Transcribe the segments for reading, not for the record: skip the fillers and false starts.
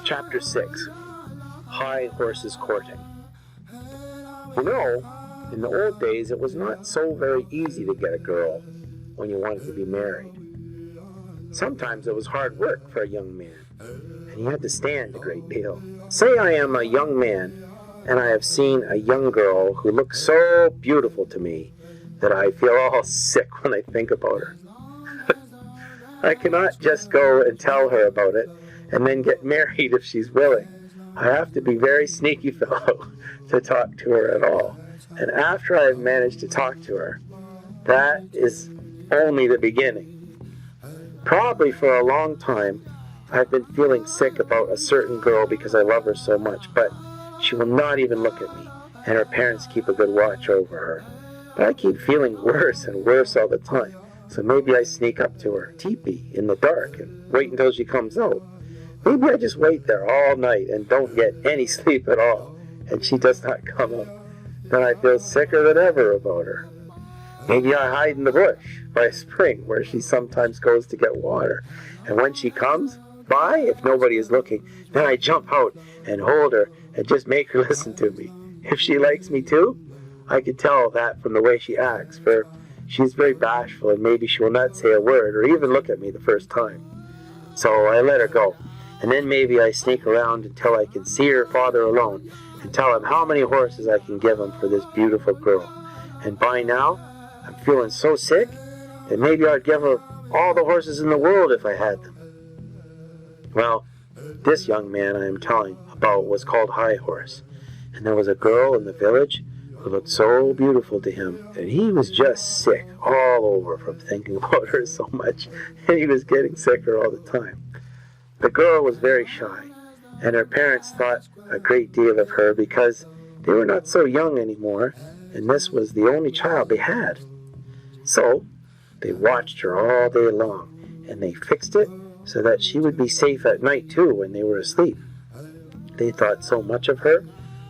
Chapter 6. High Horses Courting. You know, in the old days it was not so very easy to get a girl when you wanted to be married. Sometimes it was hard work for a young man, and he had to stand a great deal. Say I am a young man, and I have seen a young girl who looks so beautiful to me that I feel all sick when I think about her. I cannot just go and tell her about it and then get married if she's willing. I have to be very sneaky fellow to talk to her at all. And after I have managed to talk to her, that is only the beginning. Probably for a long time, I've been feeling sick about a certain girl because I love her so much, but she will not even look at me, and her parents keep a good watch over her. But I keep feeling worse and worse all the time, so maybe I sneak up to her teepee in the dark and wait until she comes out. Maybe I just wait there all night and don't get any sleep at all, and she does not come up. Then I feel sicker than ever about her. Maybe I hide in the bush by a spring where she sometimes goes to get water, and when she comes by, if nobody is looking, then I jump out and hold her and just make her listen to me. If she likes me too, I can tell that from the way she acts, for she is very bashful and maybe she will not say a word or even look at me the first time. So I let her go, and then maybe I sneak around until I can see her father alone and tell him how many horses I can give him for this beautiful girl. And by now, I'm feeling so sick that maybe I'd give her all the horses in the world if I had them. Well, this young man I am telling about was called High Horse, and there was a girl in the village who looked so beautiful to him that he was just sick all over from thinking about her so much, and he was getting sicker all the time. The girl was very shy, and her parents thought a great deal of her because they were not so young anymore, and this was the only child they had. So they watched her all day long, and they fixed it so that she would be safe at night too when they were asleep. They thought so much of her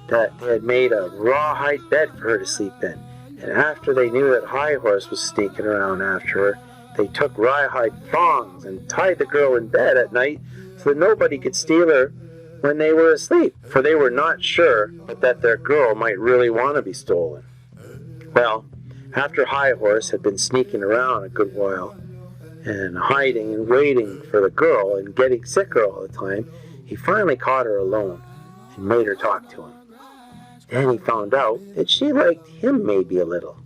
that they had made a rawhide bed for her to sleep in, and after they knew that High Horse was sneaking around after her, they took rawhide thongs and tied the girl in bed at night so that nobody could steal her when they were asleep, for they were not sure but that their girl might really want to be stolen. Well, after High Horse had been sneaking around a good while, and hiding and waiting for the girl and getting sicker all the time, he finally caught her alone and made her talk to him. Then he found out that she liked him maybe a little.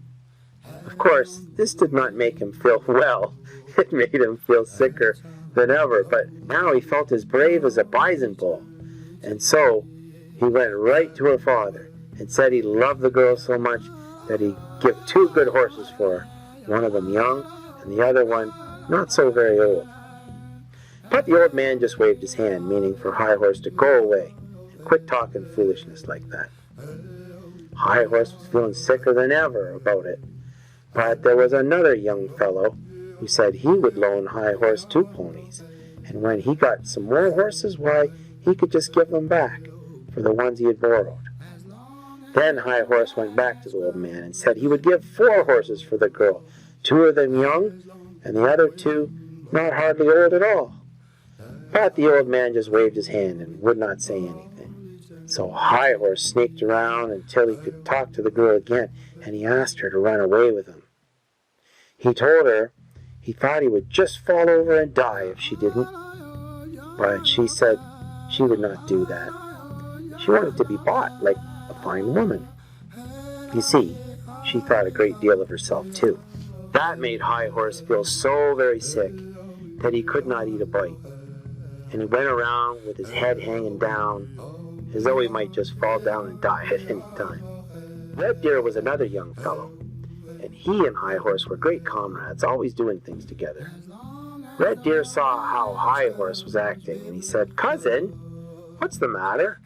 Of course, this did not make him feel well. It made him feel sicker than ever, but now he felt as brave as a bison bull. And so he went right to her father and said he loved the girl so much that he'd give 2 good horses for her, one of them young and the other one not so very old. But the old man just waved his hand, meaning for High Horse to go away and quit talking foolishness like that. High Horse was feeling sicker than ever about it, but there was another young fellow who said he would loan High Horse 2 ponies, and when he got some more horses, why, he could just give them back for the ones he had borrowed. Then High Horse went back to the old man and said he would give 4 horses for the girl, 2 of them young, and the other 2 not hardly old at all. But the old man just waved his hand and would not say anything. So High Horse sneaked around until he could talk to the girl again, and he asked her to run away with him. He told her he thought he would just fall over and die if she didn't, but she said she would not do that. She wanted to be bought like a fine woman. You see, she thought a great deal of herself too. That made High Horse feel so very sick that he could not eat a bite, and he went around with his head hanging down as though he might just fall down and die at any time. Red Deer was another young fellow, and he and High Horse were great comrades, always doing things together. Red Deer saw how High Horse was acting, and he said, "Cousin, what's the matter?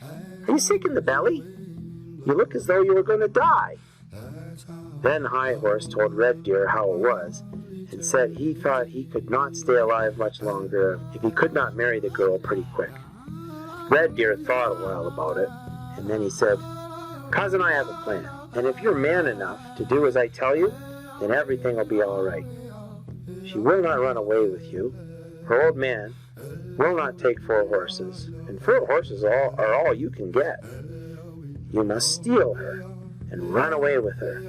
Are you sick in the belly? You look as though you were going to die." Then High Horse told Red Deer how it was, and said he thought he could not stay alive much longer if he could not marry the girl pretty quick. Red Deer thought a while about it, and then he said, "Cousin, I have a plan, and if you're man enough to do as I tell you, then everything will be all right." She will not run away with you. Her old man will not take 4 horses, and 4 horses are all you can get. You must steal her and run away with her.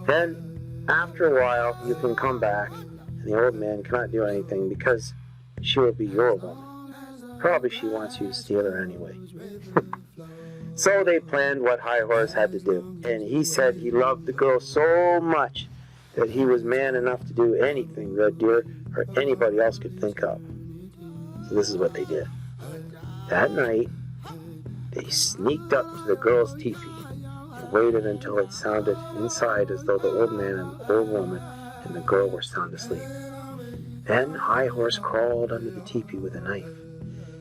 Then, after a while, you can come back, and the old man cannot do anything because she will be your woman. Probably she wants you to steal her anyway. So they planned what High Horse had to do, and he said he loved the girl so much that he was man enough to do anything Red Deer or anybody else could think of. So this is what they did. That night, they sneaked up to the girl's teepee and waited until it sounded inside as though the old man and the old woman and the girl were sound asleep. Then High Horse crawled under the teepee with a knife.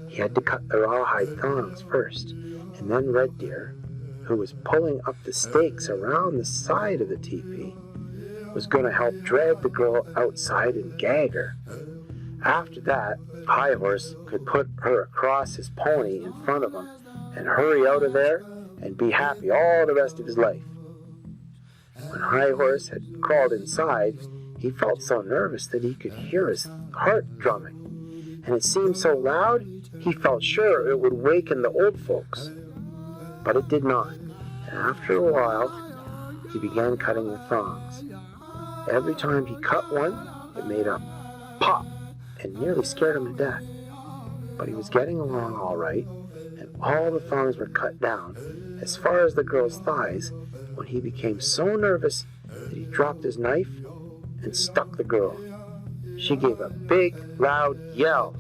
He had to cut the rawhide thongs first, and then Red Deer, who was pulling up the stakes around the side of the teepee, was going to help drag the girl outside and gag her. After that, High Horse could put her across his pony in front of him and hurry out of there and be happy all the rest of his life. When High Horse had crawled inside, he felt so nervous that he could hear his heart drumming, and it seemed so loud he felt sure it would waken the old folks. But it did not, and after a while, he began cutting the thongs. Every time he cut one, it made a pop and nearly scared him to death. But he was getting along all right, and all the thongs were cut down as far as the girl's thighs when he became so nervous that he dropped his knife and stuck the girl. She gave a big, loud yell.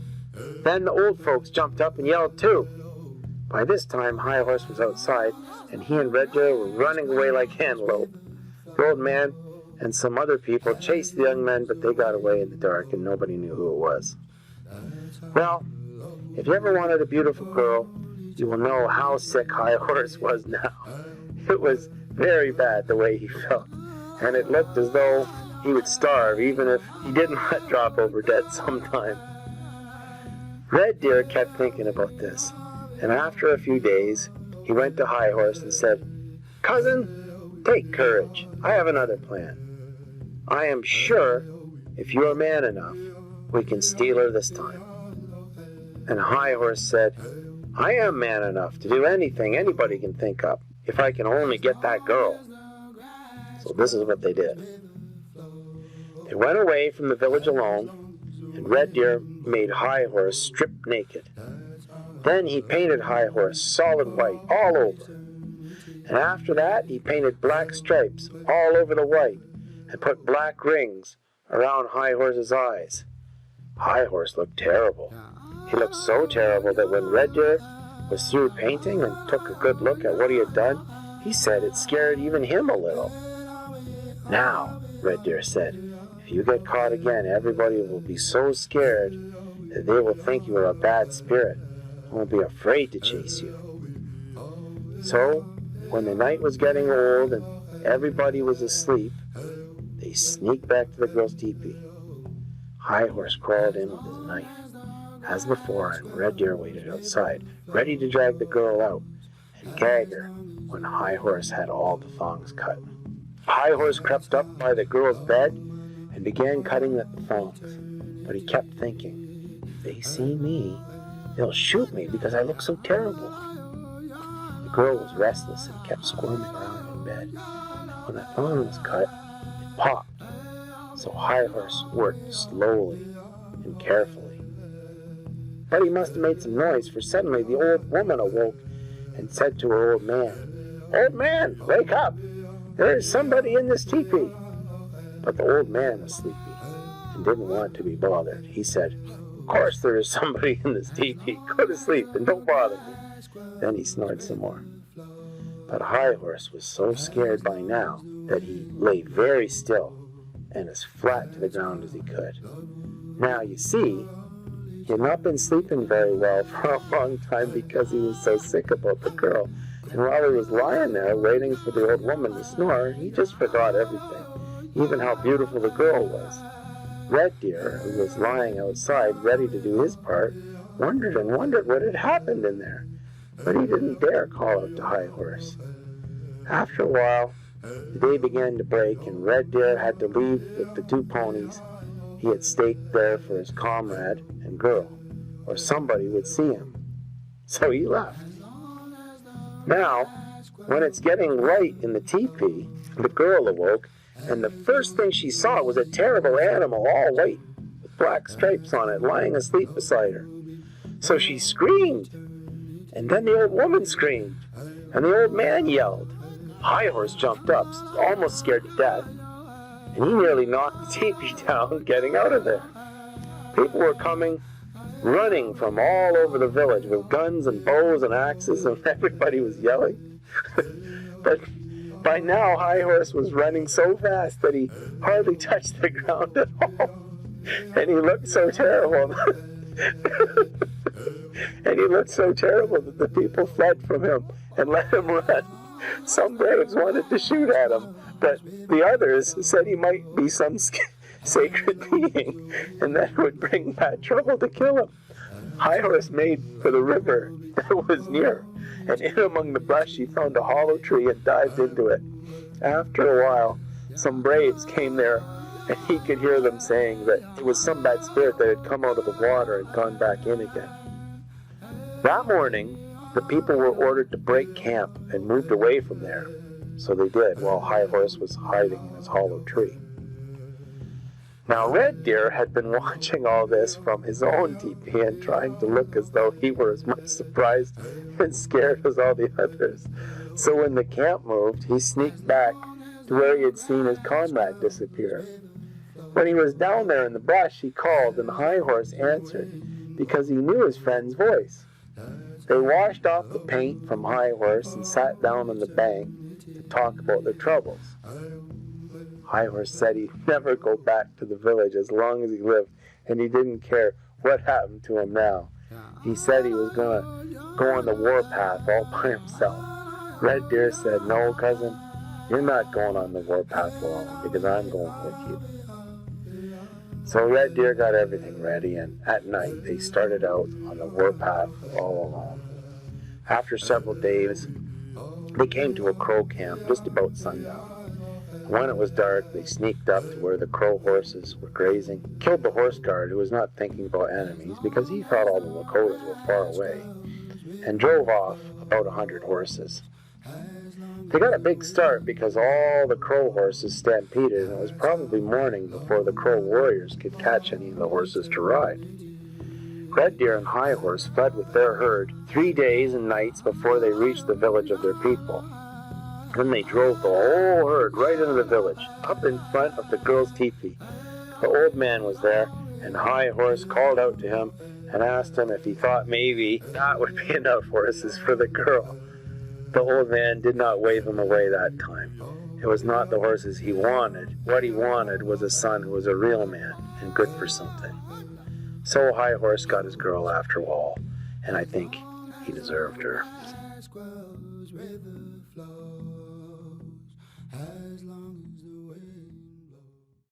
Then the old folks jumped up and yelled too. By this time, High Horse was outside, and he and Red Deer were running away like antelope. The old man and some other people chased the young men, but they got away in the dark, and nobody knew who it was. Well, if you ever wanted a beautiful girl, you will know how sick High Horse was now. It was very bad the way he felt, and it looked as though he would starve even if he did not drop over dead sometime. Red Deer kept thinking about this, and after a few days, he went to High Horse and said, "Cousin, take courage. I have another plan. I am sure if you are man enough, we can steal her this time." And High Horse said, "I am man enough to do anything anybody can think of, if I can only get that girl." So this is what they did. They went away from the village alone, and Red Deer made High Horse strip naked. Then he painted High Horse solid white all over. And after that, he painted black stripes all over the white and put black rings around High Horse's eyes. High Horse looked terrible. He looked so terrible that when Red Deer was through painting and took a good look at what he had done, he said it scared even him a little. "Now," Red Deer said, "if you get caught again, everybody will be so scared that they will think you are a bad spirit and will be afraid to chase you." So, when the night was getting old and everybody was asleep, they sneaked back to the girl's teepee. High Horse crawled in with his knife, as before, and Red Deer waited outside, ready to drag the girl out and gag her when High Horse had all the thongs cut. High Horse crept up by the girl's bed and began cutting at the thongs, but he kept thinking, "If they see me, they'll shoot me because I look so terrible." The girl was restless and kept squirming around in bed, and when the thong was cut, it popped. So High Horse worked slowly and carefully. But he must have made some noise, for suddenly the old woman awoke and said to her old man, "Old man, wake up! There is somebody in this teepee." But the old man was sleepy and didn't want to be bothered. He said, "Of course there is somebody in this teepee. Go to sleep and don't bother me." Then he snored some more. But High Horse was so scared by now that he lay very still and as flat to the ground as he could. Now, you see, he had not been sleeping very well for a long time because he was so sick about the girl. And while he was lying there waiting for the old woman to snore, he just forgot everything, even how beautiful the girl was. Red Deer, who was lying outside ready to do his part, wondered and wondered what had happened in there, but he didn't dare call out to High Horse. After a while, the day began to break, and Red Deer had to leave with the 2 ponies. he had staked there for his comrade and girl, or somebody would see him. So he left. Now, when it's getting light in the teepee, the girl awoke, and the first thing she saw was a terrible animal, all white, with black stripes on it, lying asleep beside her. So she screamed, and then the old woman screamed, and the old man yelled. High Horse jumped up, almost scared to death, and he nearly knocked the teepee down getting out of there. People were coming, running from all over the village with guns and bows and axes, and everybody was yelling. But by now, High Horse was running so fast that he hardly touched the ground at all. And he looked so terrible. And he looked so terrible that the people fled from him and let him run. Some braves wanted to shoot at him, but the others said he might be some sacred being, and that would bring bad trouble to kill him. High Horse made for the river that was near, and in among the brush he found a hollow tree and dived into it. After a while, some braves came there, and he could hear them saying that it was some bad spirit that had come out of the water and gone back in again. That morning, the people were ordered to break camp and moved away from there. So they did, while High Horse was hiding in his hollow tree. Now Red Deer had been watching all this from his own teepee and trying to look as though he were as much surprised and scared as all the others. So when the camp moved, he sneaked back to where he had seen his comrade disappear. When he was down there in the brush, he called, and High Horse answered because he knew his friend's voice. They washed off the paint from High Horse and sat down on the bank to talk about their troubles. High Horse said he'd never go back to the village as long as he lived, and he didn't care what happened to him now. He said he was going to go on the warpath all by himself. Red Deer said, "No, cousin, you're not going on the warpath alone, because I'm going with you." So Red Deer got everything ready, and at night they started out on the warpath all alone. After several days, they came to a crow camp just about sundown. When it was dark, they sneaked up to where the crow horses were grazing, killed the horse guard who was not thinking about enemies because he thought all the Lakotas were far away, and drove off about 100 horses. They got a big start because all the crow horses stampeded, and it was probably morning before the crow warriors could catch any of the horses to ride. Red Deer and High Horse fled with their herd 3 days and nights before they reached the village of their people. Then they drove the whole herd right into the village, up in front of the girl's teepee. The old man was there, and High Horse called out to him and asked him if he thought maybe that would be enough horses for the girl. The old man did not wave him away that time. It was not the horses he wanted. What he wanted was a son who was a real man and good for something. So High Horse got his girl after all, and I think he deserved her. As long as the way